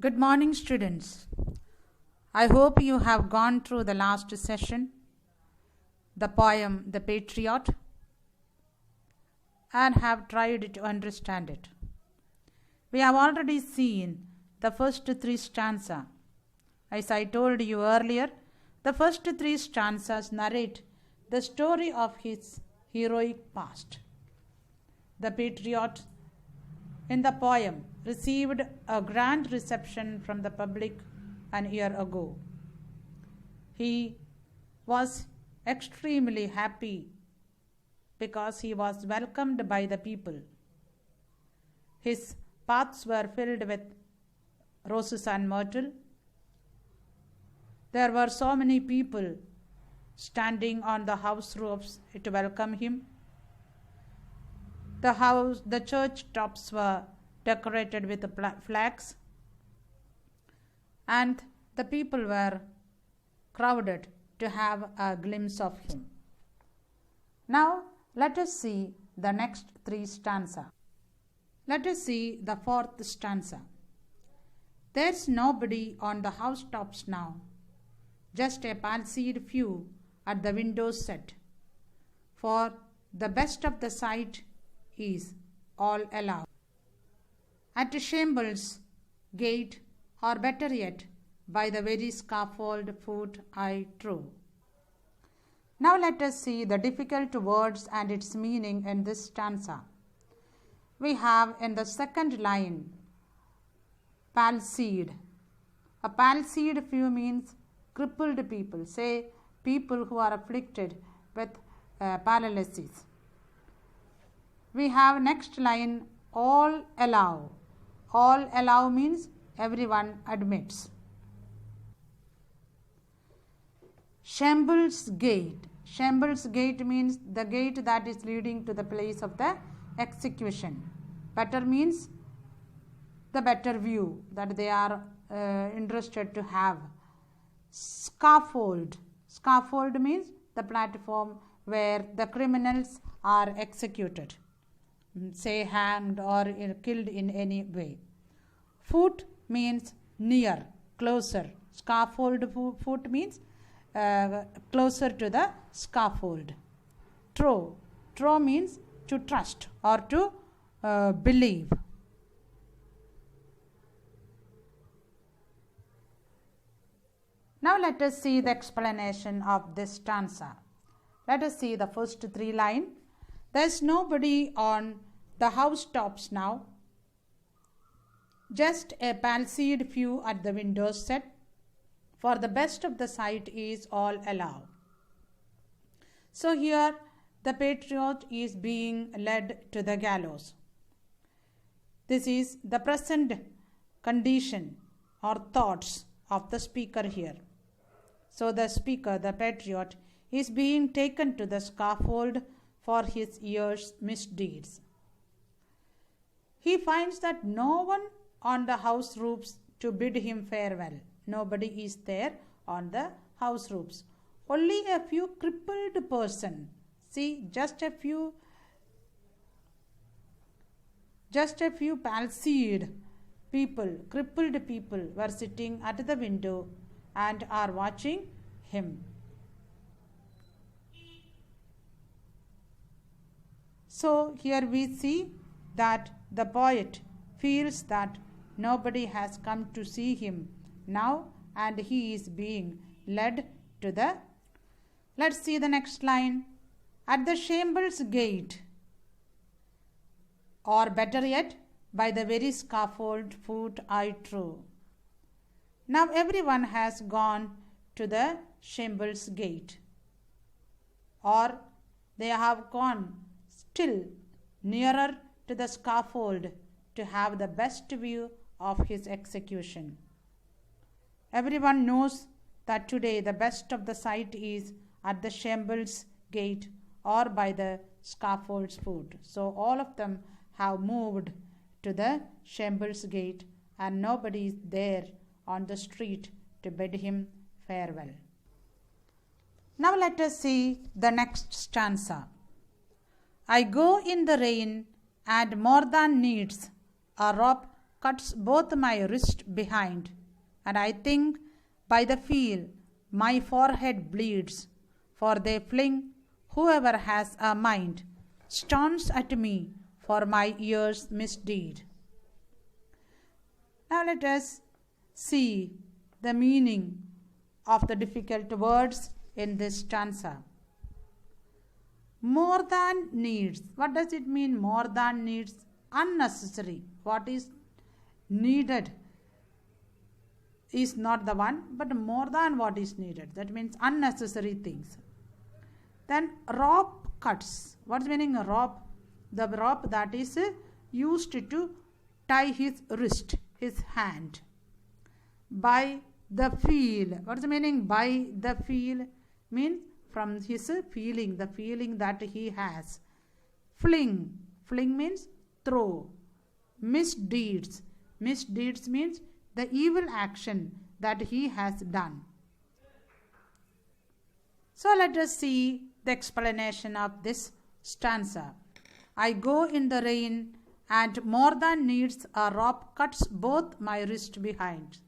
Good morning, students. I hope you have gone through the last session, the poem The Patriot, and have tried to understand it. We have already seen the first three stanzas. As I told you earlier, the first three stanzas narrate the story of his heroic past. The patriot in the poem received a grand reception from the public an year ago. He was extremely happy because he was welcomed by the people. His paths were filled with roses and myrtle. There were so many people standing on the house roofs to welcome him. The church tops were decorated with flags, and the people were crowded to have a glimpse of him. Now let us see the next three stanzas. Let us see the fourth stanza. There's nobody on the housetops now, just a palsied few at the windows set, for the best of the sight is all allowed. At Shambles' gate, or better yet, by the very scaffold foot I true. Now let us see the difficult words and its meaning in this stanza. We have in the second line, palsied. A palsied few means crippled people, say people who are afflicted with paralysis. We have next line, all allow. All allow means everyone admits. Shambles' gate. Shambles' gate means the gate that is leading to the place of the execution. Better means the better view that they are interested to have. Scaffold. Scaffold means the platform where the criminals are executed, say hanged or killed in any way. Foot means near, closer. Scaffold foot means closer to the scaffold. Trow. Trow means to trust or to believe. Now let us see the explanation of this stanza. Let us see the first three lines. There's nobody on the housetops now, just a palsied few at the windows set, for the best of the sight is all allowed. So here the patriot is being led to the gallows. This is the present condition or thoughts of the speaker here. So the speaker, the patriot, is being taken to the scaffold for his year's misdeeds. He finds that no one on the house roofs to bid him farewell. Nobody is there on the house roofs. Only a few crippled person. See, just a few palsied people, crippled people were sitting at the window and are watching him. So here we see that the poet feels that nobody has come to see him now and he is being led to the... Let's see the next line. At the Shambles' gate, or better yet, by the very scaffold foot I true. Now everyone has gone to the Shambles' gate, or they have gone still nearer to the scaffold to have the best view of his execution. Everyone knows that today the best of the sight is at the Shambles' gate or by the scaffold's foot. So all of them have moved to the Shambles' gate and nobody is there on the street to bid him farewell. Now let us see the next stanza. I go in the rain and more than needs a rope cuts both my wrist behind, and I think by the feel my forehead bleeds, for they fling whoever has a mind, stones at me for my year's misdeed. Now let us see the meaning of the difficult words in this stanza. More than needs. What does it mean, more than needs? Unnecessary. What is needed is not the one, but more than what is needed. That means unnecessary things. Then rope cuts. What's meaning rope? The rope that is used to tie his wrist, his hand. By the feel. What's the meaning by the feel? Means from his feeling, the feeling that he has. Fling. Fling means throw. Misdeeds. Misdeeds means the evil action that he has done. So let us see the explanation of this stanza. I go in the rain, and more than needs a rope cuts both my wrist behind.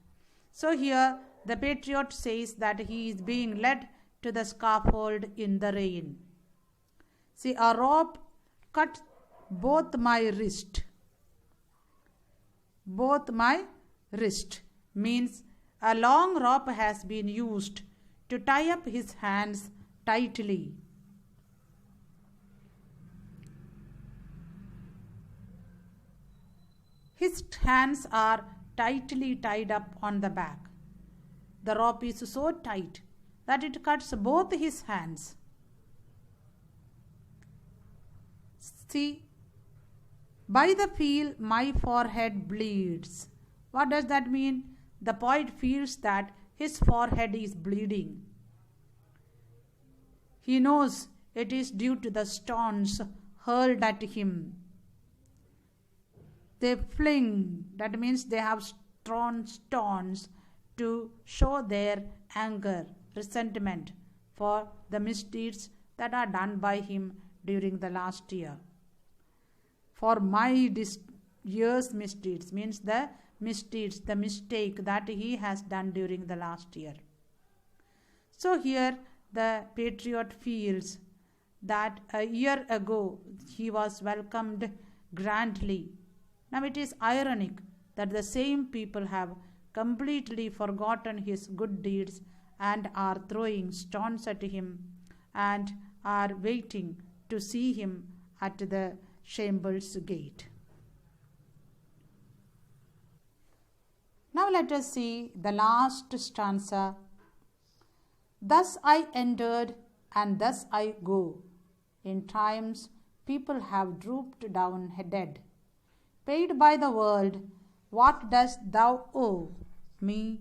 So here the patriot says that he is being led to the scaffold in the rain. See, a rope cut both my wrist. Both my wrist means a long rope has been used to tie up his hands tightly. His hands are tightly tied up on the back. The rope is so tight that it cuts both his hands. See, by the feel my forehead bleeds. What does that mean? The poet feels that his forehead is bleeding. He knows it is due to the stones hurled at him. They fling, that means they have thrown stones to show their anger, resentment for the misdeeds that are done by him during the last year. For my year's misdeeds means the misdeeds, the mistake that he has done during the last year. So here the patriot feels that a year ago he was welcomed grandly. Now it is ironic that the same people have completely forgotten his good deeds and are throwing stones at him and are waiting to see him at the Chambers gate. Now let us see the last stanza. Thus I entered and thus I go. In times people have drooped down dead. Paid by the world, what dost thou owe me?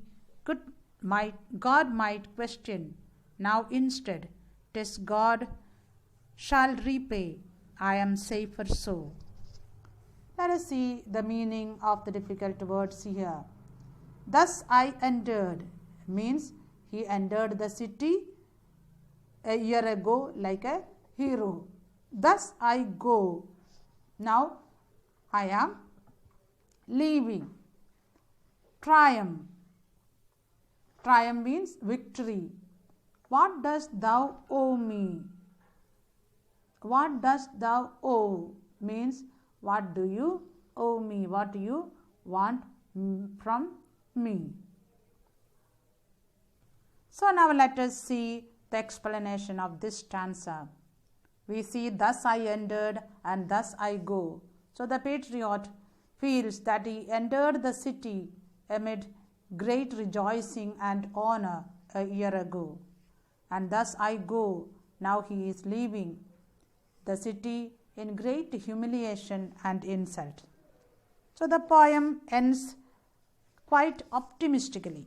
God might question. Now instead, 'tis God shall repay. I am safer so. Let us see the meaning of the difficult words here. Thus I entered means he entered the city a year ago like a hero. Thus I go. Now I am leaving. Triumph. Triumph means victory. What dost thou owe me? What dost thou owe means what do you owe me? What do you want from me? So now let us see the explanation of this stanza. We see thus I entered and thus I go. So the patriot feels that he entered the city amid great rejoicing and honor a year ago. And thus I go. Now he is leaving the city in great humiliation and insult. So the poem ends quite optimistically.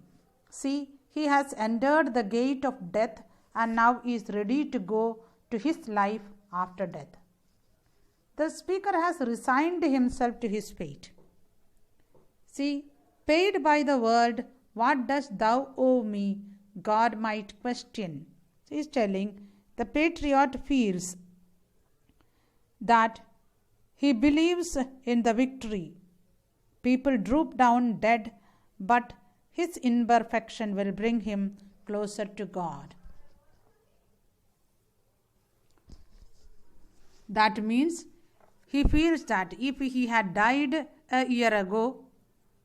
See, he has entered the gate of death and now is ready to go to his life after death. The speaker has resigned himself to his fate. See, paid by the world, what dost thou owe me? God might question. He is telling the patriot feels that he believes in the victory. People droop down dead, but his imperfection will bring him closer to God. That means he feels that if he had died a year ago,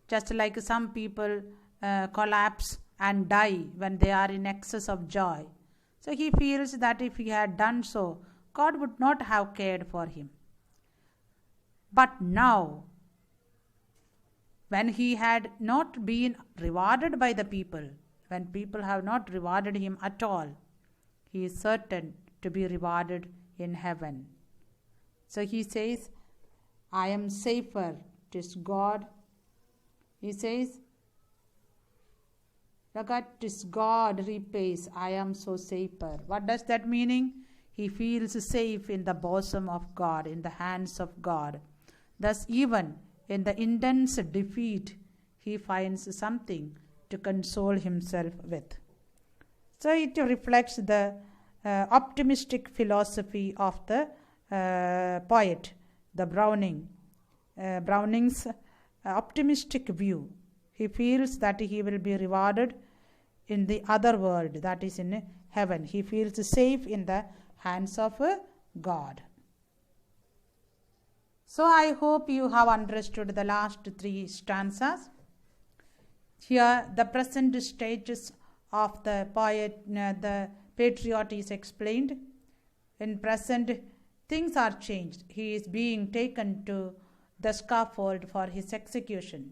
just like some people collapse and die when they are in excess of joy. So he feels that if he had done so, God would not have cared for him. But now, when he had not been rewarded by the people, when people have not rewarded him at all, he is certain to be rewarded in heaven. So he says, I am safer. It is God. He says, look at this, God repays. I am so safer. What does that mean? He feels safe in the bosom of God, in the hands of God. Thus, even in the intense defeat, he finds something to console himself with. So it reflects the optimistic philosophy of the poet, the Browning's optimistic view. He feels that he will be rewarded in the other world, that is in heaven. He feels safe in the hands of God. So I hope you have understood the last 3 stanzas. Here the present stages of the poet, the patriot is explained. In present, things are changed. He is being taken to the scaffold for his execution.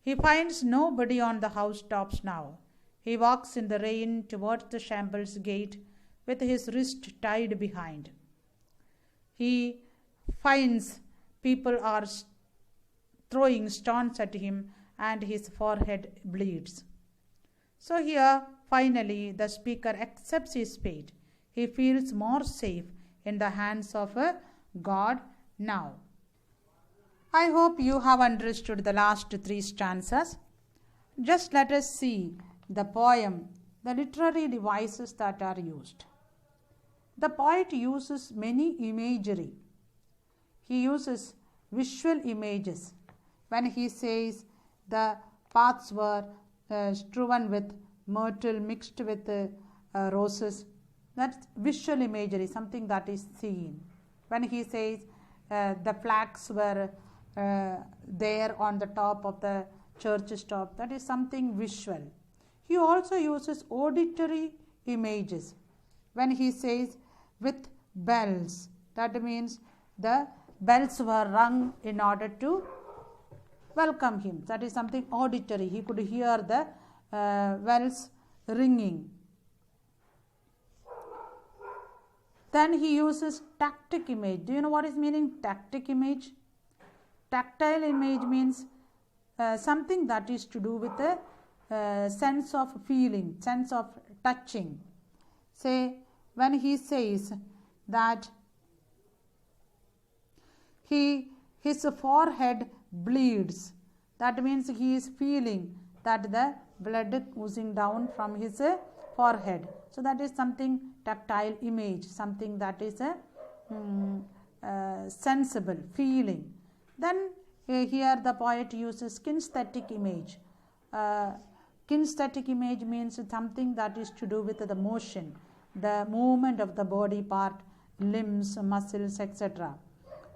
He finds nobody on the housetops now. He walks in the rain towards the Shamble's gate with his wrist tied behind. He finds people are throwing stones at him and his forehead bleeds. So here, finally, the speaker accepts his fate. He feels more safe in the hands of God now. I hope you have understood the last 3 stanzas. Just let us see the poem, the literary devices that are used. The poet uses many imagery. He uses visual images. When he says the paths were strewn with myrtle mixed with roses, that's visual imagery, something that is seen. When he says the flags were there on the top of the church's top, that is something visual. He also uses auditory images. When he says with bells, that means the bells were rung in order to welcome him. That is something auditory. He could hear the bells ringing. Then he uses tactic image. Do you know what is meaning tactic image? Tactile image means something that is to do with a sense of feeling, sense of touching. Say, when he says that his forehead bleeds, that means he is feeling that the blood oozing down from his forehead. So that is something tactile image, something that is a sensible feeling. Then here the poet uses kinesthetic image. Kinesthetic image means something that is to do with the motion, the movement of the body part, limbs, muscles, etc.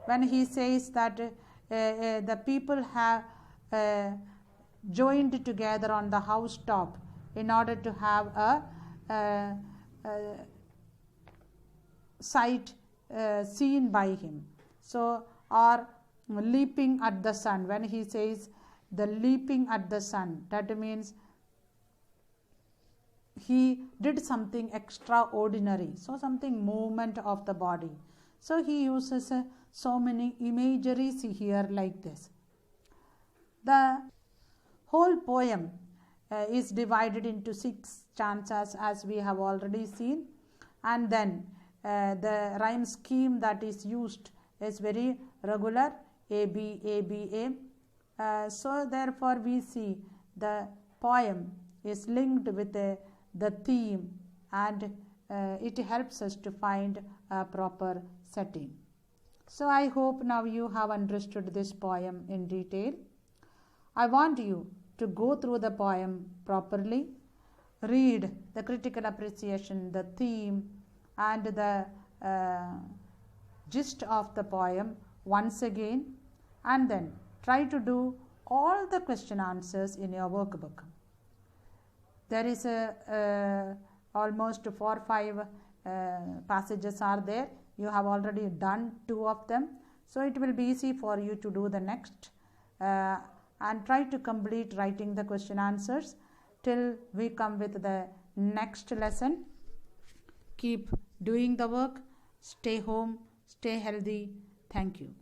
When he says that the people have joined together on the housetop in order to have a sight seen by him. So, or leaping at the sun. When he says the leaping at the sun, that means he did something extraordinary. So, something movement of the body. So, he uses so many imageries here like this. The whole poem is divided into 6 stanzas, as we have already seen, and then the rhyme scheme that is used is very regular, A, B, A, B, A. So therefore we see the poem is linked with the theme, and it helps us to find a proper setting. So I hope now you have understood this poem in detail. I want you to go through the poem properly, read the critical appreciation, the theme, and the gist of the poem once again, and then try to do all the question answers in your workbook. There is almost 4 or 5 passages are there. You have already done 2 of them, so it will be easy for you to do the next, and try to complete writing the question answers till we come with the next lesson. Keep doing the work. Stay home, stay healthy. Thank you.